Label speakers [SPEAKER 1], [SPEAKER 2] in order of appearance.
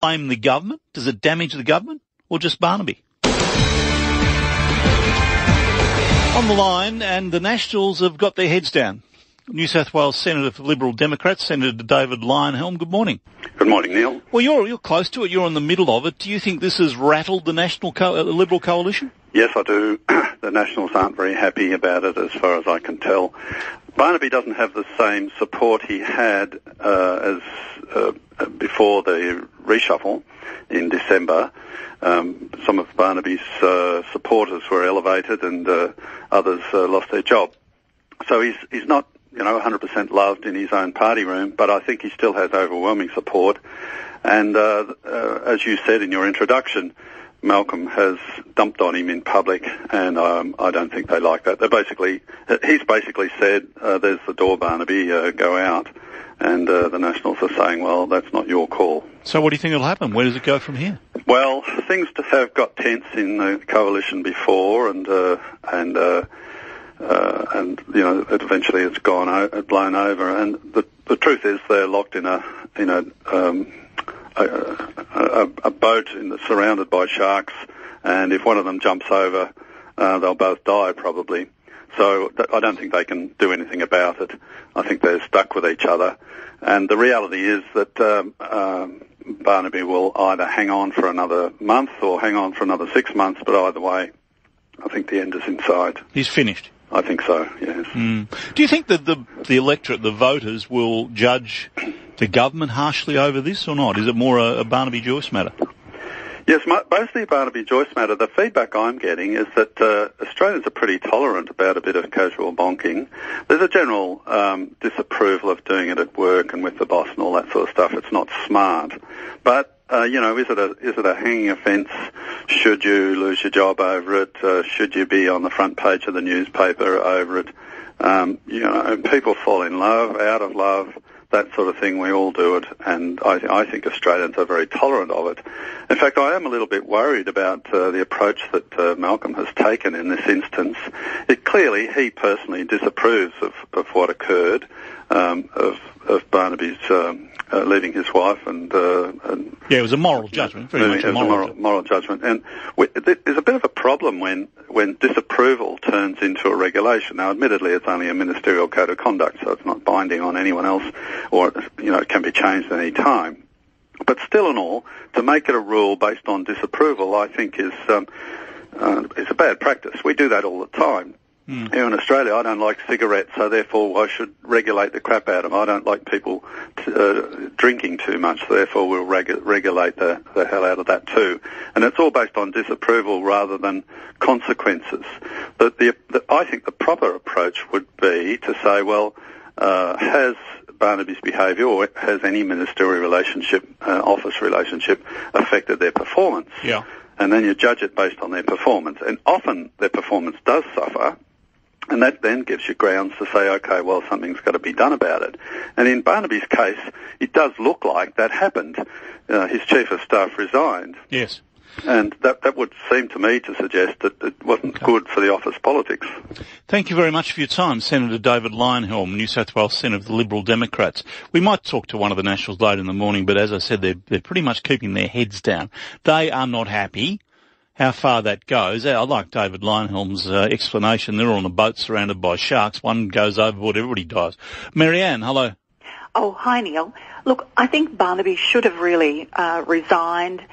[SPEAKER 1] blame the government? Does it damage the government? Or just Barnaby? On the line, and the Nationals have got their heads down. New South Wales Senator for Liberal Democrats, Senator David Leyonhjelm. Good morning.
[SPEAKER 2] Good morning, Neil.
[SPEAKER 1] Well, you're close to it. You're in the middle of it. Do you think this has rattled the National Liberal coalition?
[SPEAKER 2] Yes, I do. The Nationals aren't very happy about it, as far as I can tell. Barnaby doesn't have the same support he had as before the reshuffle in December. Some of Barnaby's supporters were elevated, and others lost their job. So he's not, 100% loved in his own party room, but I think he still has overwhelming support. And as you said in your introduction, Malcolm has dumped on him in public, and I don't think they like that. He's basically said, "There's the door, Barnaby, go out." And the Nationals are saying, "Well, that's not your call."
[SPEAKER 1] So what do you think will happen? Where does it go from here?
[SPEAKER 2] Well, things have got tense in the coalition before, and eventually it's blown over. And the truth is, they're locked in a boat surrounded by sharks, and if one of them jumps over, they'll both die probably. So I don't think they can do anything about it. I think they're stuck with each other. And the reality is that Barnaby will either hang on for another month or hang on for another 6 months, but either way, I think the end is in sight.
[SPEAKER 1] He's finished?
[SPEAKER 2] I think so, yes.
[SPEAKER 1] Do you think that the electorate, the voters, will judge the government harshly over this or not? Is it more a Barnaby Joyce matter?
[SPEAKER 2] Yes, mostly a Barnaby Joyce matter. The feedback I'm getting is that Australians are pretty tolerant about a bit of casual bonking. There's a general disapproval of doing it at work and with the boss and all that sort of stuff. It's not smart. But is it a hanging offence? Should you lose your job over it? Should you be on the front page of the newspaper over it? People fall in love, out of love, that sort of thing. We all do it, and I think Australians are very tolerant of it. In fact, I am a little bit worried about the approach that Malcolm has taken in this instance. Clearly, he personally disapproves of what occurred, of Barnaby's leaving his wife, and
[SPEAKER 1] it was a moral judgment. Very much a
[SPEAKER 2] moral judgment. And there's a bit of a problem when disapproval turns into a regulation. Now, admittedly, it's only a ministerial code of conduct, so it's not binding on anyone else, or it can be changed at any time. But still and all, to make it a rule based on disapproval, I think is a bad practice. We do that all the time. Here in Australia, I don't like cigarettes, so therefore I should regulate the crap out of them. I don't like people drinking too much, so therefore we'll regulate the hell out of that too. And it's all based on disapproval rather than consequences. But I think the proper approach would be to say, well, has Barnaby's behaviour or has any ministerial relationship, office relationship, affected their performance?
[SPEAKER 1] Yeah.
[SPEAKER 2] And then you judge it based on their performance. And often their performance does suffer. And that then gives you grounds to say, okay, well, something's got to be done about it. And in Barnaby's case, it does look like that happened. His chief of staff resigned.
[SPEAKER 1] Yes.
[SPEAKER 2] And that would seem to me to suggest that it wasn't good for the office politics.
[SPEAKER 1] Thank you very much for your time, Senator David Leyonhjelm, New South Wales Senator for the Liberal Democrats. We might talk to one of the Nationals later in the morning, but as I said, they're pretty much keeping their heads down. They are not happy. How far that goes, I like David Leyonhjelm's explanation. They're all on a boat surrounded by sharks. One goes overboard, everybody dies. Marianne, hello.
[SPEAKER 3] Oh, hi, Neil. Look, I think Barnaby should have really resigned